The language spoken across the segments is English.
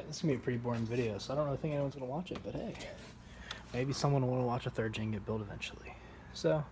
Alright, this is going to be a pretty boring video, so I don't really think anyone's going to watch it, but hey, maybe someone will want to watch a third gen get built eventually. So,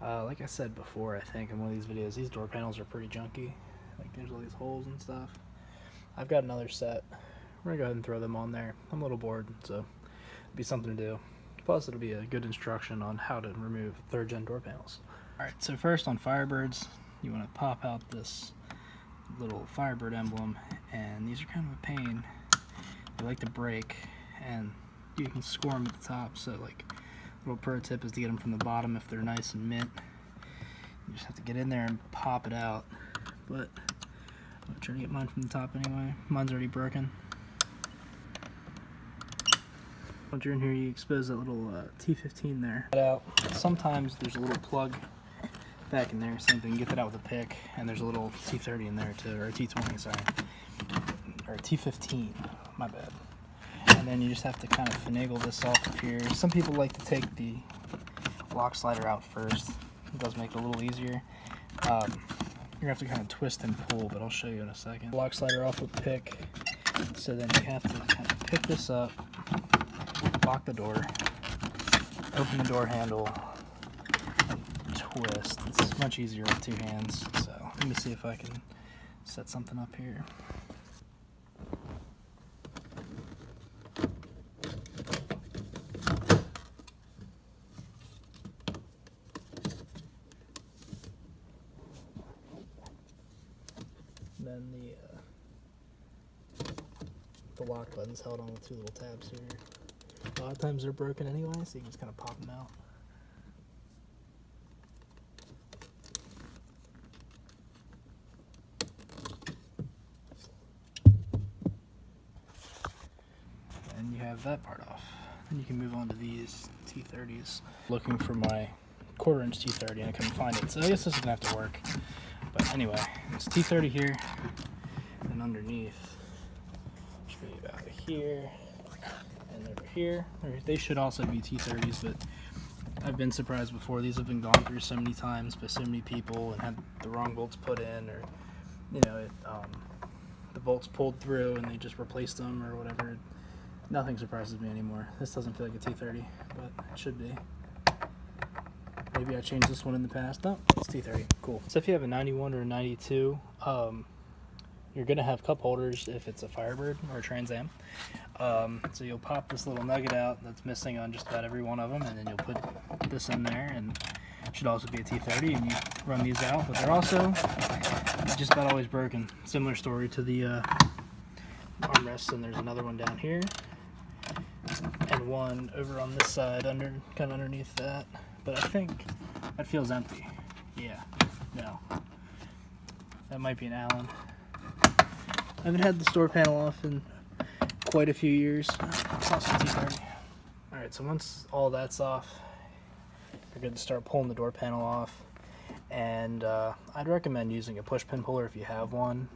like I said before, I think in one of these videos, these door panels are pretty junky. Like, there's all these holes and stuff. I've got another set. We're going to go ahead and throw them on there. I'm a little bored, so it'll be something to do. Plus, it'll be a good instruction on how to remove third gen door panels. Alright, so first on Firebirds, you want to pop out this little Firebird emblem, and these are kind of a pain. They like to break, and you can score them at the top. So, like, little pro tip is to get them from the bottom if they're nice and mint. You just have to get in there and pop it out. But I'm trying to get mine from the top anyway. Mine's already broken. Once you're in here, you expose that little T15 there. Out. Sometimes there's a little plug back in there, same thing, get that out with a pick, and there's a little T30 in there too, or T20, sorry, or T15, my bad. And then you just have to kind of finagle this off of here. Some people like to take the lock slider out first. It does make it a little easier. You're gonna have to kind of twist and pull, but I'll show you in a second. Lock slider off with pick, so then you have to kind of pick this up, lock the door, open the door handle, twist. It's much easier with two hands, so let me see if I can set something up here. Then the lock button's held on with two little tabs here. A lot of times they're broken anyway, so you can just kind of pop them out. And you have that part off. Then you can move on to these T30s. Looking for my 1/4 inch T30 and I couldn't find it, so I guess this is gonna have to work. But anyway, it's T30 here, and underneath, should be about here and over here. They should also be T30s, but I've been surprised before. These have been gone through so many times by so many people and had the wrong bolts put in, or you know, the bolts pulled through and they just replaced them or whatever. Nothing surprises me anymore. This doesn't feel like a T30, but it should be. Maybe I changed this one in the past. No, it's T30. Cool. So if you have a 91 or a 92, you're going to have cup holders if it's a Firebird or a Trans Am. So you'll pop this little nugget out that's missing on just about every one of them, and then you'll put this in there, and it should also be a T30, and you run these out. But they're also just about always broken. Similar story to the armrests, and there's another one down here, and one over on this side, kind of underneath that. But I think that feels empty. Yeah, no. That might be an Allen. I haven't had this door panel off in quite a few years. Alright, so once all that's off, you're good to start pulling the door panel off. And I'd recommend using a push pin puller if you have one.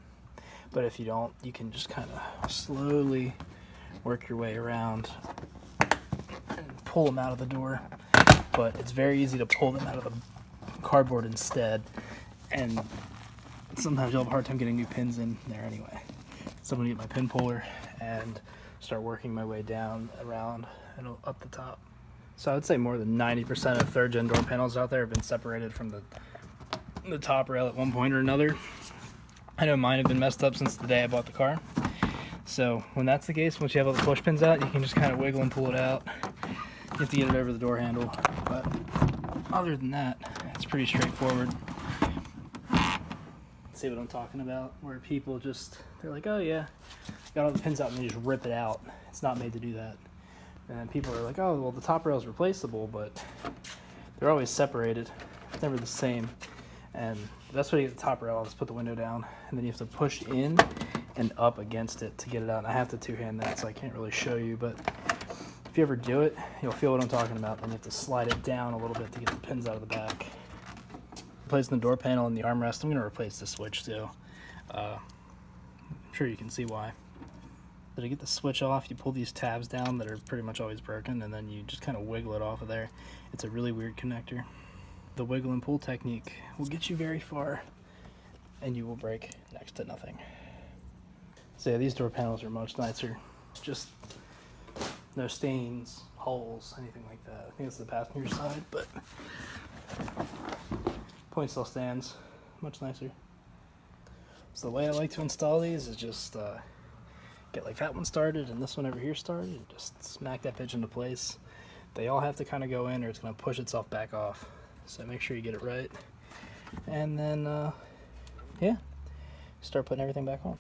But if you don't, you can just kind of slowly work your way around and pull them out of the door. But it's very easy to pull them out of the cardboard instead, and sometimes you'll have a hard time getting new pins in there anyway. So I'm going to get my pin puller and start working my way down, around, and up the top. So I would say more than 90% of third gen door panels out there have been separated from the top rail at one point or another. I know mine have been messed up since the day I bought the car. So when that's the case, once you have all the push pins out, you can just kind of wiggle and pull it out. You have to get it over the door handle, but other than that, it's pretty straightforward. See what I'm talking about? Where people just, they're like, oh yeah, got all the pins out, and they just rip it out. It's not made to do that. And then people are like, oh, well, the top rail is replaceable, but they're always separated. It's never the same. And that's why you get the top rail. I'll just put the window down, and then you have to push in and up against it to get it out. And I have to two-hand that, so I can't really show you, but if you ever do it, you'll feel what I'm talking about. Then you have to slide it down a little bit to get the pins out of the back. Replacing the door panel and the armrest. I'm going to replace the switch too. I'm sure you can see why. But to get the switch off, you pull these tabs down that are pretty much always broken, and then you just kind of wiggle it off of there. It's a really weird connector. The wiggle and pull technique will get you very far, and you will break next to nothing. So yeah, these door panels are much nicer. Just no stains, holes, anything like that. I think it's the passenger side, but point still stands. Much nicer. So the way I like to install these is just get like that one started and this one over here started, and just smack that bitch into place. They all have to kind of go in or it's going to push itself back off. So make sure you get it right. And then, yeah, start putting everything back on.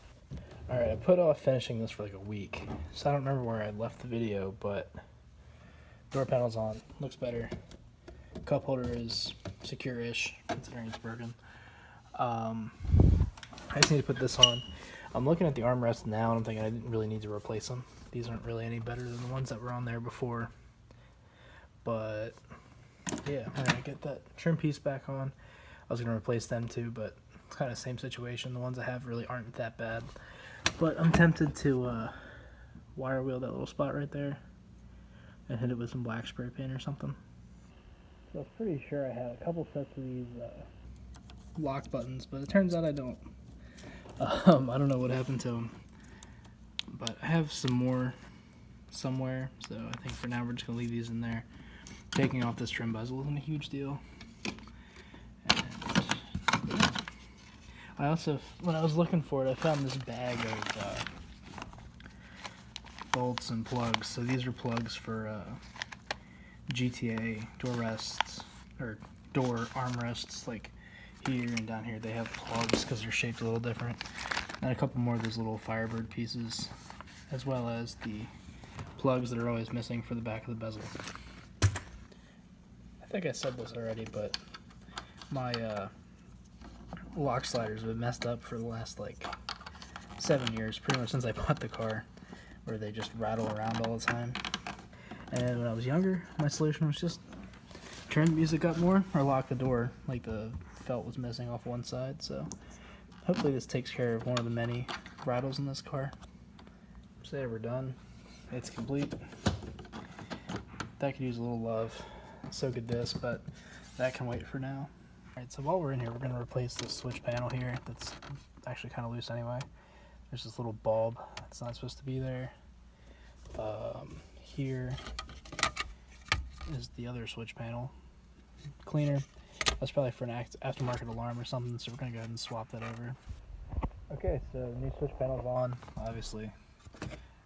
Alright, I put off finishing this for like a week. So I don't remember where I left the video, but door panel's on. Looks better. Cup holder is secure-ish, considering it's broken. I just need to put this on. I'm looking at the armrests now and I'm thinking I didn't really need to replace them. These aren't really any better than the ones that were on there before. But yeah, alright, get that trim piece back on. I was going to replace them too, but it's kind of the same situation. The ones I have really aren't that bad. But I'm tempted to wire wheel that little spot right there and hit it with some black spray paint or something. So I was pretty sure I had a couple sets of these lock buttons, but it turns out I don't. I don't know what happened to them. But I have some more somewhere, so I think for now we're just going to leave these in there. Taking off this trim bezel isn't a huge deal. And yeah. I also, when I was looking for it, I found this bag of bolts and plugs. So these are plugs for GTA door rests, or door armrests, like here and down here. They have plugs because they're shaped a little different. And a couple more of those little Firebird pieces, as well as the plugs that are always missing for the back of the bezel. I think I said this already, but my lock sliders have been messed up for the last like 7 years, pretty much since I bought the car, where they just rattle around all the time. And when I was younger, my solution was just turn the music up more or lock the door, like the felt was missing off one side. So hopefully this takes care of one of the many rattles in this car. Say we're done. It's complete. That could use a little love. So could this, but that can wait for now. Alright, so while we're in here, we're going to replace this switch panel here that's actually kind of loose anyway. There's this little bulb that's not supposed to be there. Here is the other switch panel. Cleaner. That's probably for an aftermarket alarm or something, so we're going to go ahead and swap that over. Okay, so the new switch panel's on, obviously,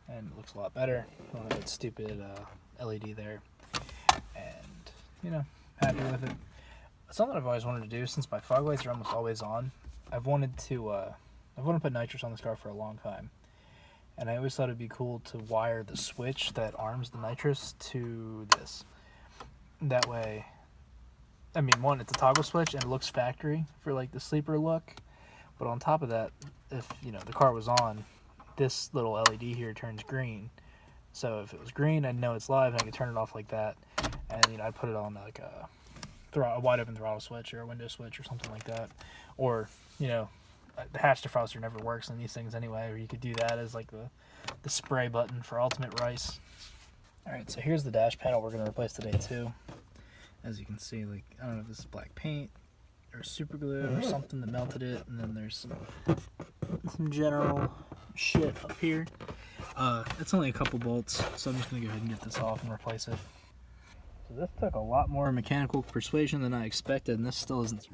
and it looks a lot better. I don't have that stupid LED there. And, you know, happy with it. Something I've always wanted to do, since my fog lights are almost always on, I've wanted to put nitrous on this car for a long time. And I always thought it'd be cool to wire the switch that arms the nitrous to this. That way, I mean, one, it's a toggle switch and it looks factory for like the sleeper look. But on top of that, if, you know, the car was on, this little LED here turns green. So if it was green, I'd know it's live and I could turn it off like that. And, you know, I'd put it on like a wide open throttle switch or a window switch or something like that. Or, you know, the hatch defroster never works in these things anyway, or you could do that as like the spray button for ultimate rice. Alright, so here's the dash panel we're going to replace today too. As you can see, like, I don't know if this is black paint or super glue or something that melted it, and then there's some general shit up here. It's only a couple bolts, so I'm just going to go ahead and get this off and replace it. So this took a lot more mechanical persuasion than I expected, and this still isn't.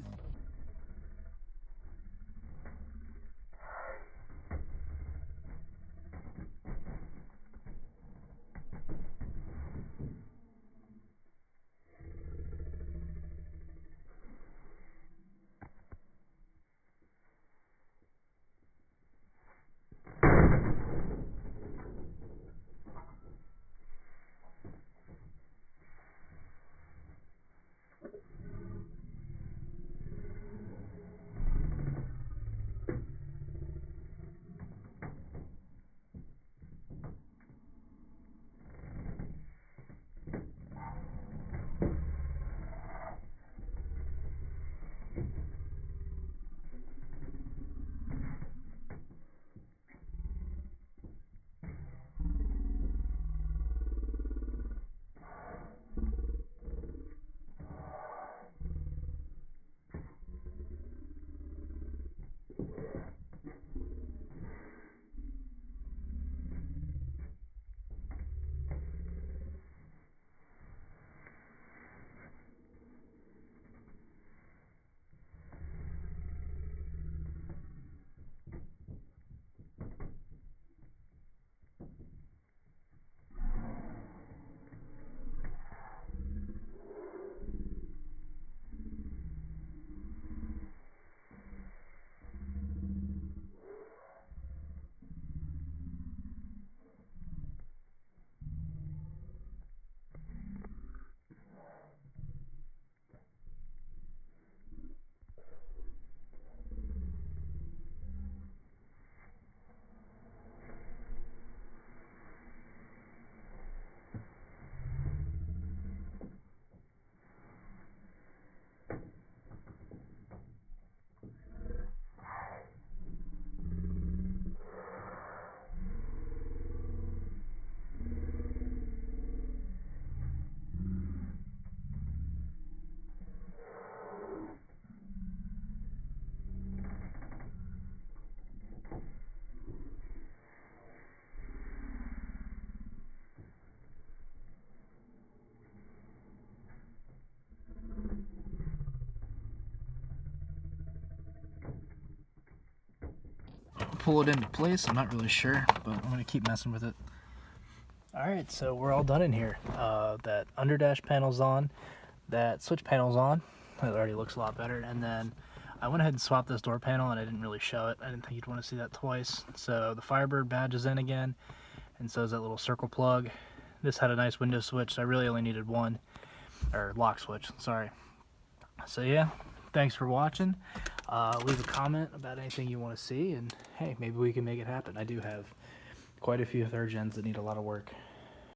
pull it into place. I'm not really sure, but I'm going to keep messing with it. Alright, so we're all done in here. That underdash panel's on, that switch panel's on. It already looks a lot better. And then I went ahead and swapped this door panel, and I didn't really show it. I didn't think you'd want to see that twice. So the Firebird badge is in again, and so is that little circle plug. This had a nice window switch, so I really only needed one, or lock switch, sorry. So yeah, thanks for watching. Leave a comment about anything you want to see, and hey, maybe we can make it happen. I do have quite a few third gens that need a lot of work.